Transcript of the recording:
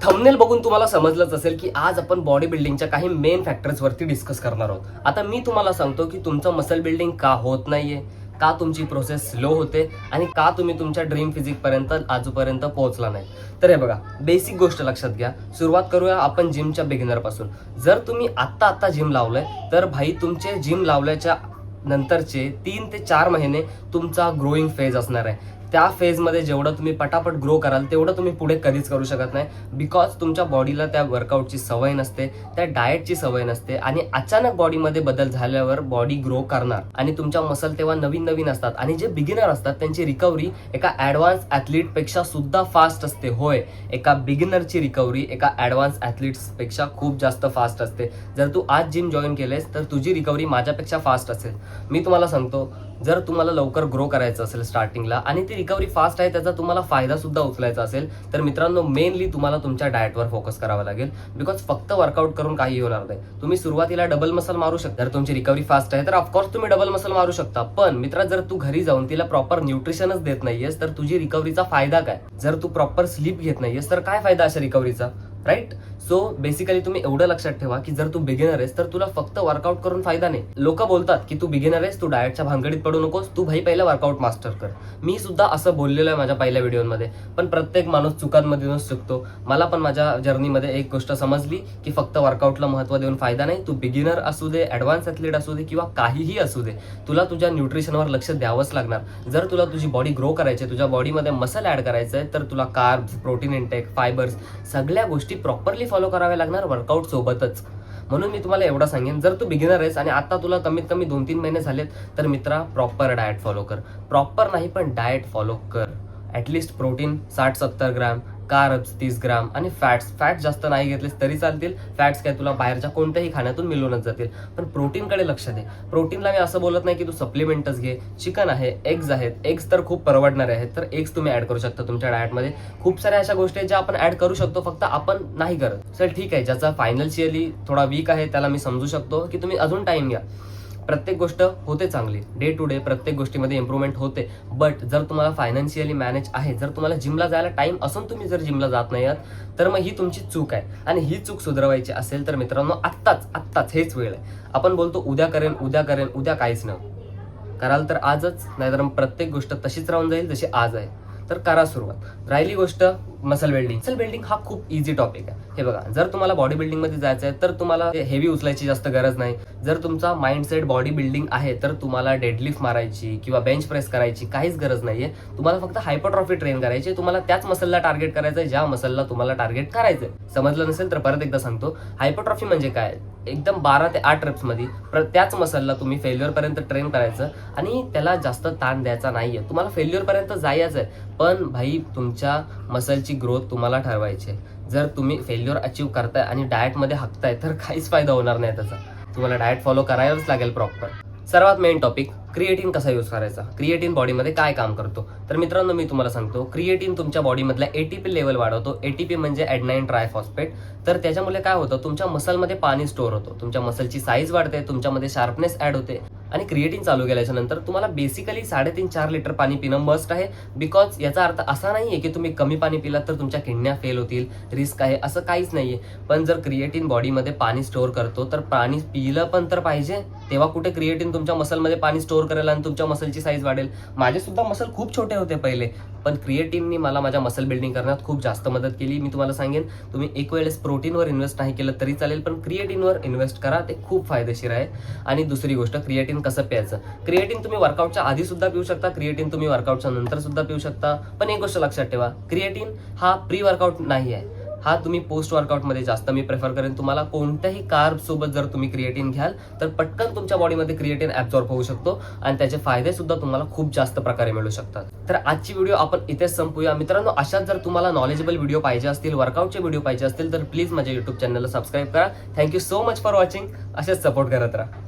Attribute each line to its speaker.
Speaker 1: Thumbnail बघून तुम्हाला समजलंच असेल की आज आपण बॉडी बिल्डिंगच्या काही मेन फॅक्टर्स वरती डिस्कस करणार आहोत. आता मी तुम्हाला सांगतो की तुमचं मसल बिल्डिंग का होत नाहीये, का तुमची प्रोसेस स्लो होते आणि का तुम्ही तुमच्या ड्रीम फिजिक पर्यंत आजपर्यंत पोहोचला नाही. तर हे बघा, बेसिक गोष्ट लक्षात घ्या. सुरुवात करूया आपण जिमच्या बिगिनर पासून. जर तुम्ही आत्ता जिम लावलंय तर भाई तुमचे जिम लावल्याच्या नंतरचे 3 ते 4 महिने तुमचा ग्रोईंग फेज असणार आहे. त्या फेजमध्ये जेवढं तुम्ही पटापट ग्रो कराल तेवढं तुम्ही पुढे कधीच करू शकत नाही. बिकॉज तुमच्या बॉडीला त्या वर्कआउटची सवय नसते, त्या डाएटची सवय नसते आणि अचानक बॉडीमध्ये बदल झाल्यावर बॉडी ग्रो करणार आणि तुमच्या मसल तेव्हा नवीन असतात. आणि जे बिगिनर असतात त्यांची रिकव्हरी एका ऍडव्हान्स ऍथलीट पेक्षा सुद्धा फास्ट असते. होय, एका बिगिनरची रिकव्हरी एका ऍडव्हान्स ऍथलीट्स पेक्षा खूप जास्त फास्ट असते. जर तू आज जिम जॉईन केलेस तर तुझी रिकव्हरी माझ्यापेक्षा फास्ट असेल. मी तुम्हाला सांगतो, जर तुम्हाला लवकर ग्रो करायचं असेल स्टार्टिंगला आणि ती रिकव्हरी फास्ट आहे त्याचा तुम्हाला फायदा सुद्धा उचलायचा असेल तर मित्रांनो मेनली तुम्हाला तुमच्या डाएटवर फोकस करावा लागेल. बिकॉज फक्त वर्कआउट करून काही होणार नाही. तुम्ही सुरुवातीला डबल मसल मारू शकता. जर तुमची रिकव्हरी फास्ट आहे तर ऑफकोर्स तुम्ही डबल मसल मारू शकता. पण मित्रा, जर तू घरी जाऊन तिला प्रॉपर न्यूट्रिशनच देत नाहीयेस तर तुझी रिकव्हरीचा फायदा काय? जर तू प्रॉपर स्लीप घेत नाहीयेस तर काय फायदा अशा रिकव्हरीचा, राईट? सो बेसिकली तुम्ही एवढं लक्षात ठेवा की जर तू बिगिनर आहेस तर तुला फक्त वर्कआउट करून फायदा नाही. लोक बोलतात की तू बिगिनर आहेस, तू डाएटच्या भानगडीत पडू नकोस, तू भाई पहिला वर्कआउट मास्टर कर. मी सुद्धा असं बोललेलो आहे माझ्या पहिल्या व्हिडिओमध्ये. पण प्रत्येक माणूस चुकांमधूनच चुकतो. मला पण माझ्या जर्नीमध्ये एक गोष्ट समजली की फक्त वर्कआउटला महत्त्व देऊन फायदा नाही. तू बिगिनर असू दे, ऍडव्हान्स ऍथलीट असू दे किंवा काहीही असू दे, तुला तुझ्या न्यूट्रिशनवर लक्ष द्यावंच लागणार. जर तुला तुझी बॉडी ग्रो करायची, तुझ्या बॉडीमध्ये मसल ऍड करायचं आहे तर तुला कार्ब्स, प्रोटीन इंटेक, फायबर्स सगळ्या गोष्टी प्रॉपरली फॉलो कराव्या लागणार वर्कआउट सोबतच. म्हणून मी तुम्हाला एवढं सांगेन, जर तू बिगिनर आहेस आणि आता तुला कमीत कमी 2-3 महिने झालेत तर मित्रा प्रॉपर डाएट फॉलो कर. प्रॉपर नाही पण डाएट फॉलो कर. ऍटलिस्ट प्रोटीन 60-70 ग्राम, कार्ब्स 30 ग्राम आणि फॅट्स जास्त नाही घेतलेस तरी चालतील. फॅट्स काय तुला बाहेरच्या कोणत्याही खाण्यातून मिळूनच जातील. पण प्रोटीनकडे लक्ष दे. प्रोटीनला मी असं बोलत नाही की तू सप्लिमेंटच घे. चिकन आहे, एग्ज आहेत. एग्ज तर खूप परवडणारे आहेत, तर एग्ज तुम्ही ऍड करू शकता तुमच्या डाएटमध्ये. खूप साऱ्या अशा गोष्टी आहेत ज्या आपण ऍड करू शकतो, फक्त आपण नाही करत. चल ठीक आहे, ज्याचा फायनान्शियली थोडा वीक आहे त्याला मी समजू शकतो की तुम्ही अजून टाइम घ्या. प्रत्येक गोष्ट होते चांगली, डे टू डे प्रत्येक गोष्टीमध्ये इम्प्रूव्हमेंट होते. बट जर तुम्हाला फायनान्शियली मॅनेज आहे, जर तुम्हाला जिमला जायला टाइम असून तुम्ही जर जिमला जात नाही आहात तर मग ही तुमची चूक आहे. आणि ही चूक सुधारवायची असेल तर मित्रांनो आत्ताच हेच वेळ आहे. आपण बोलतो उद्या करेन, उद्या काहीच नाही. कराल तर आजच, नाहीतर मग प्रत्येक गोष्ट तशीच राहून जाईल जशी आज आहे. तर करा सुरुवात. राहिली गोष्ट मसल बिल्डिंग हा खूप इझी टॉपिक आहे. हे बघा, जर तुम्हाला बॉडी बिल्डिंग मध्ये जायचं आहे तर तुम्हाला हेवी उचलायची जास्त गरज नाही. जर तुमचा माइंडसेट बॉडी बिल्डिंग आहे तर तुम्हाला डेडलिफ्ट मारायची किंवा बेंच प्रेस करायची काहीच गरज नाहीये. तुम्हाला फक्त हायपरट्रॉफी ट्रेन करायची. तुम्हाला त्याच मसलला टार्गेट करायचंय ज्या मसलला तुम्हाला टार्गेट करायचंय. समजलं नसेल तर परत एकदा सांगतो. हायपरट्रॉफी म्हणजे काय? एकदम 12 ते 8 रेप्स मध्ये त्याच मसलला तुम्ही फेल्युअर पर्यंत ट्रेन करायचं आणि त्याला जास्त ताण द्यायचा नाहीये. तुम्हाला फेल्युअर पर्यंत जायचं आहे, पण भाई तुमच्या मसलची ग्रोथ तुम्हाला ठरवायची आहे. जर तुम्ही फेल्युअर अचीव्ह करताय आणि डाएटमध्ये हाकताय तर काहीच फायदा होणार नाही त्याचा. तुम्हाला डाएट फॉलो करायलाच लागेल प्रॉपर. सर्वात मेन टॉपिक, क्रिएटिन कसा यूज करायचा. क्रिएटिन बॉडीमध्ये काय काम करतो तर मित्रांनो मी तुम्हाला सांगतो. क्रिएटिन तुमच्या बॉडीमधल्या एटीपी लेवल वाढवतो. एटीपी म्हणजे ॲडेनाईन ट्रायफॉस्फेट. तर त्याच्यामुळे काय होतं, तुमच्या मसलमध्ये पाणी स्टोअर होतं, तुमच्या मसलची साईज वाढते, तुमच्यामध्ये शार्पनेस ऍड होते. आणि क्रिएटिन चालू केल्याच्या नंतर तुम्हाला बेसिकली 3.5-4 लिटर पाणी पिणं मस्ट आहे. बिकॉज याचा अर्थ असा नाहीये की तुम्ही कमी पाणी पिलात तर तुमच्या किडन्या फेल होतील, रिस्क आहे, असं काहीच नाहीये. पण जर क्रिएटिन बॉडीमध्ये पाणी स्टोअर करतो तर पाणी पिलं पण तर पाहिजे. तेव्हा कुठे क्रिएटिन तुमच्या मसलमध्ये पाणी स्टोअर करेल आणि तुमच्या मसलची साईज वाढेल. माझे सुद्धा मसल खूप छोटे होते पहिले, पण क्रिएटिननी मला माझ्या मसल बिल्डिंग करण्यात खूप जास्त मदत केली. मी तुम्हाला सांगेन, तुम्ही एक वेळेस प्रोटीनवर इन्व्हेस्ट नाही केलं तरी चालेल, पण क्रिएटिनवर इन्व्हेस्ट करा, ते खूप फायदेशीर आहे. आणि दुसरी गोष्ट, क्रिएटिन कसं प्यायचं. क्रिएटिन तुम्ही वर्कआउटच्या आधी सुद्धा पिऊ शकता, क्रिएटिन तुम्ही वर्कआउटच्या नंतर सुद्धा पिऊ शकता. पण एक गोष्ट लक्षात ठेवा, क्रिएटिन हा प्री वर्कआउट नाही आहे. हा तुम्ही पोस्ट वर्कआउटमध्ये जास्त मी प्रेफर करेन. तुम्हाला कोणत्याही कार्ब सोबत जर तुम्ही क्रिएटिन घ्याल तर पटकन तुमच्या बॉडीमध्ये क्रिएटिन ऍब्सॉर्ब होऊ शकतो आणि त्याचे फायदे सुद्धा तुम्हाला खूप जास्त प्रकारे मिळू शकतात. तर आजची व्हिडिओ आपण इथेच संपूया मित्रांनो. अशाच जर तुम्हाला नॉलेजेबल व्हिडिओ पाहिजे असतील, वर्कआउटचे व्हिडिओ पाहिजे असतील तर प्लीज माझ्या युट्यूब चॅनलला सबस्क्राईब करा. Thank you so much for watching. असेच सपोर्ट करत राहा.